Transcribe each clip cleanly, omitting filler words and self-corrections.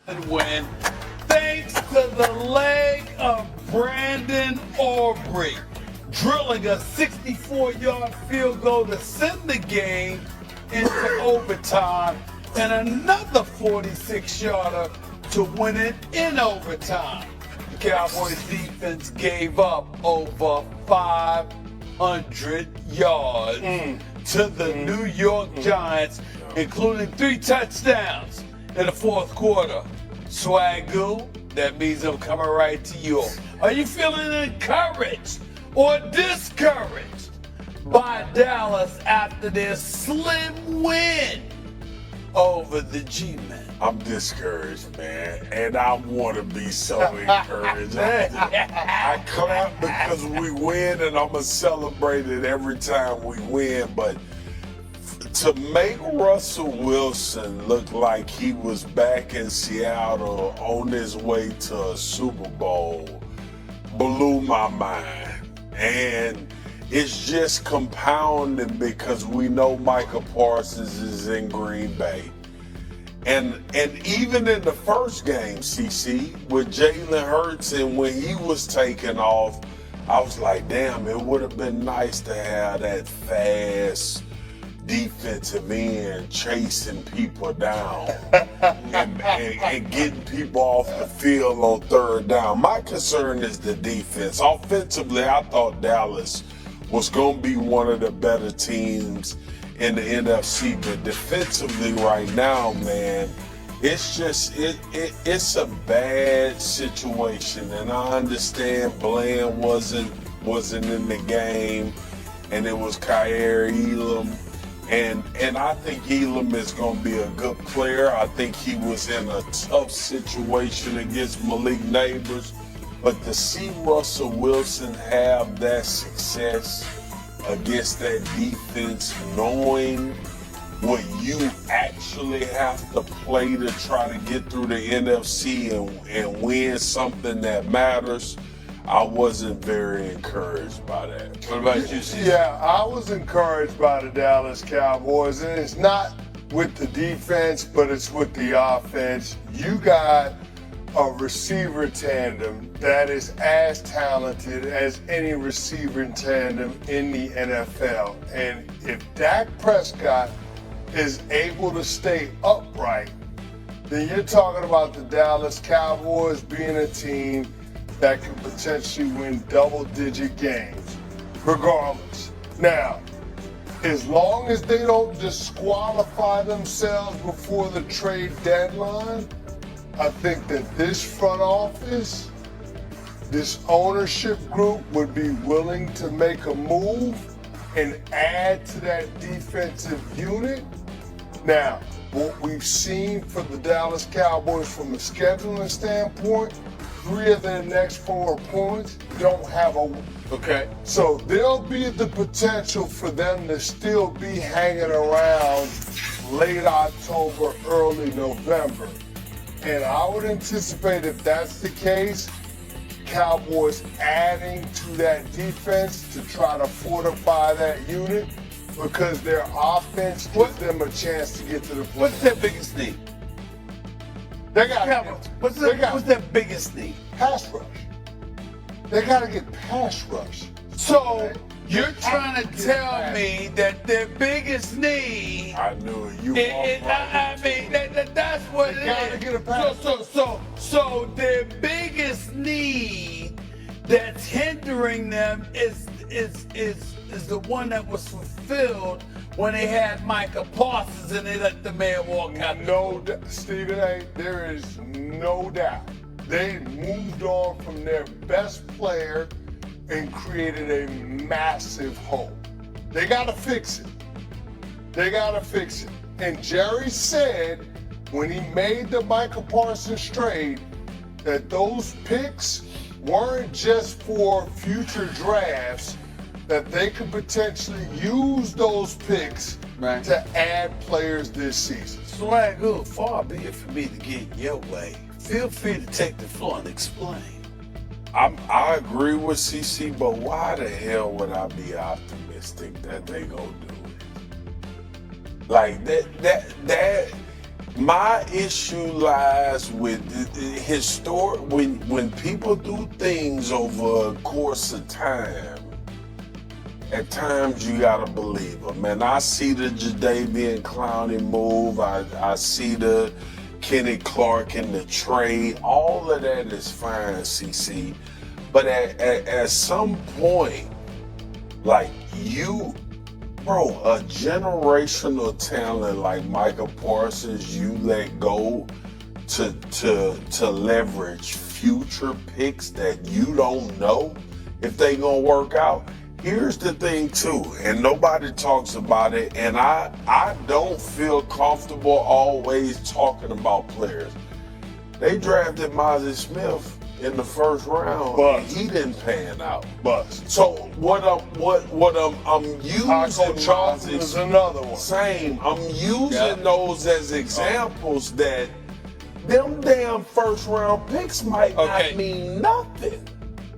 win thanks to the leg of Brandon Aubrey, drilling a 64-yard field goal to send the game into overtime and another 46-yarder to win it in overtime. The Cowboys defense gave up over 500 yards to the New York Giants, including 3 touchdowns in the fourth quarter. Swagoo, that means I'm coming right to you. Are you feeling encouraged or discouraged by Dallas after their slim win over the G-Men? I'm discouraged, man, and I want to be so encouraged. I clap because we win, and I'm going to celebrate it every time we win, but to make Russell Wilson look like he was back in Seattle on his way to a Super Bowl blew my mind. And it's just compounding because we know Micah Parsons is in Green Bay. And even in the first game, CC, with Jalen Hurts and when he was taking off, I was like, damn, it would have been nice to have that fast defensive end chasing people down and getting people off the field on third down. My concern is the defense. Offensively, I thought Dallas was going to be one of the better teams in the NFC, but defensively right now, man, it's just it's a bad situation, and I understand Bland wasn't in the game, and it was Kyer Elam. And I think Elam is going to be a good player. I think he was in a tough situation against Malik Neighbors. But to see Russell Wilson have that success against that defense, knowing what you actually have to play to try to get through the NFC and win something that matters, I wasn't very encouraged by that. What about you, Steve? Yeah, I was encouraged by the Dallas Cowboys, and it's not with the defense, but it's with the offense. You got a receiver tandem that is as talented as any receiver tandem in the NFL. And if Dak Prescott is able to stay upright, then you're talking about the Dallas Cowboys being a team that can potentially win double-digit games, regardless. Now, as long as they don't disqualify themselves before the trade deadline, I think that this front office, this ownership group would be willing to make a move and add to that defensive unit. Now, what we've seen for the Dallas Cowboys from a scheduling standpoint, 3 of their next 4 opponents don't have a. Okay. So there'll be the potential for them to still be hanging around late October, early November. And I would anticipate if that's the case, Cowboys adding to that defense to try to fortify that unit because their offense gives them a chance to get to the playoffs. What's their biggest need? They got What's their biggest need? pass rush. They got to get pass rush. So you're trying to tell me that their biggest need? I knew it. You I mean, that's what it gotta is. get a pass. So their biggest need that's hindering them is the one that was fulfilled when they had Micah Parsons and they let the man walk out. Stephen A., there is no doubt. They moved on from their best player and created a massive hole. They got to fix it. They got to fix it. And Jerry said when he made the Micah Parsons trade that those picks weren't just for future drafts, that they could potentially use those picks to add players this season. Swagoo, far be it for me to get in your way. Feel free to take the floor and explain. I agree with CC, but why the hell would I be optimistic that they gonna do it? Like that My issue lies with when people do things over a course of time. At times you gotta believe them. And I see the Jadeveon Clowney move. I see the Kenny Clark in the trade. All of that is fine, CC. But at some point, like bro, a generational talent like Micah Parsons, you let go to leverage future picks that you don't know if they gonna work out. Here's the thing too, and nobody talks about it, and I don't feel comfortable always talking about players. They drafted Mozzie Smith in the first round, but and he didn't pan out. Bust. So I'm using Charlton is another one. Same. I'm using those as examples that them damn first round picks might not mean nothing.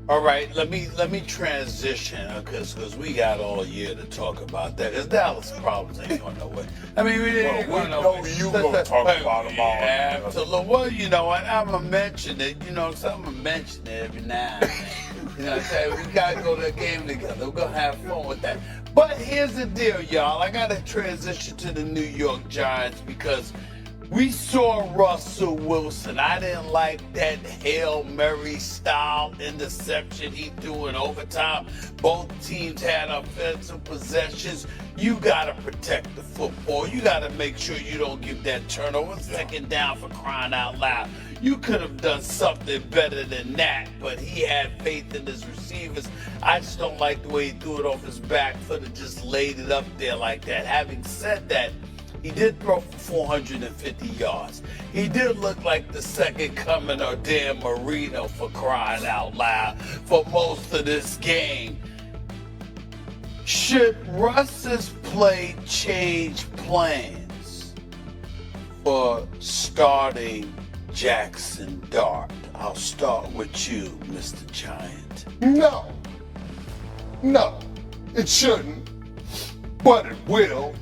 All right, let me transition because we got all year to talk about that. Because Dallas problems ain't going nowhere. I mean, we ain't going nowhere. You gonna talk about them all. Absolutely. Well, you know, I'm gonna mention it. You know, so I'm gonna mention it every now and then. You know what I'm saying? We gotta go to a game together. We're gonna have fun with that. But here's the deal, y'all. I gotta transition to the New York Giants because we saw Russell Wilson. I didn't like that Hail Mary style interception he threw in overtime. Both teams had offensive possessions. You got to protect the football. You got to make sure you don't give that turnover. Second down, for crying out loud. You could have done something better than that, but he had faith in his receivers. I just don't like the way he threw it off his back foot and just laid it up there like that. Having said that, he did throw for 450 yards. He did look like the second coming of Dan Marino, for crying out loud, for most of this game. Should Russ's play change plans for starting Jackson Dart? I'll start with you, Mr. Giant. No, it shouldn't, but it will.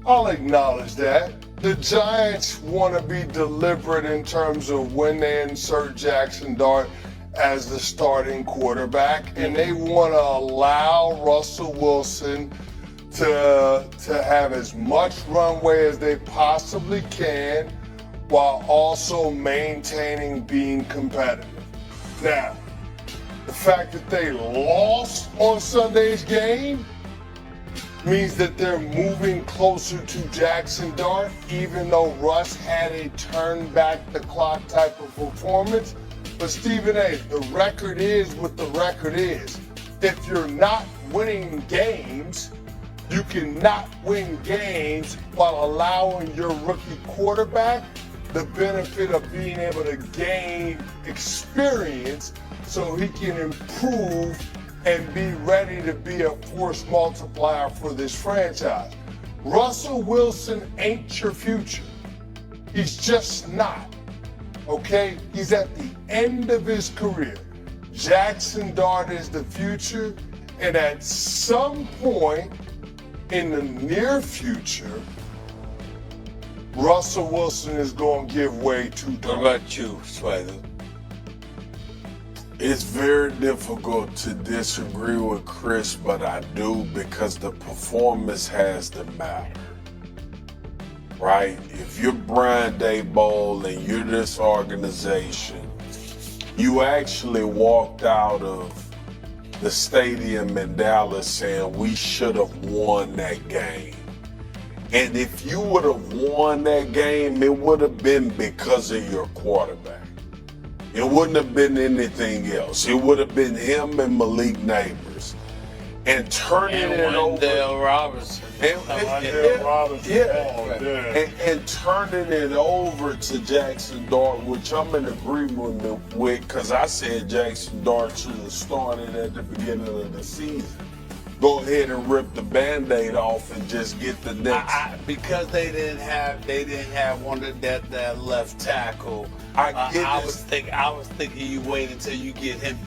I'll acknowledge that. The Giants want to be deliberate in terms of when they insert Jackson Dart as the starting quarterback, and they want to allow Russell Wilson to have as much runway as they possibly can while also maintaining being competitive. Now, the fact that they lost on Sunday's game means that they're moving closer to Jackson Dart, even though Russ had a turn back the clock type of performance. But Stephen A., the record is what the record is. If you're not winning games, you cannot win games while allowing your rookie quarterback the benefit of being able to gain experience so he can improve and be ready to be a force multiplier for this franchise. Russell Wilson ain't your future. He's just not, okay? He's at the end of his career. Jackson Dart is the future, and at some point in the near future, Russell Wilson is going to give way to Dart. What about you, Swagger? It's very difficult to disagree with Chris, but I do, because the performance has to matter, right? If you're Brian Daboll and you're this organization, you actually walked out of the stadium in Dallas saying we should have won that game. And if you would have won that game, it would have been because of your quarterback. It wouldn't have been anything else. It would have been him and Malik Neighbors. And turning it over. Wendell Robinson. And turning it over to Jackson Dart, which I'm in agreement with, because I said Jackson Dart should have started at the beginning of the season. Go ahead and rip the Band-Aid off and just get the next. Because they didn't have one of that left tackle. I was thinking you wait until you get him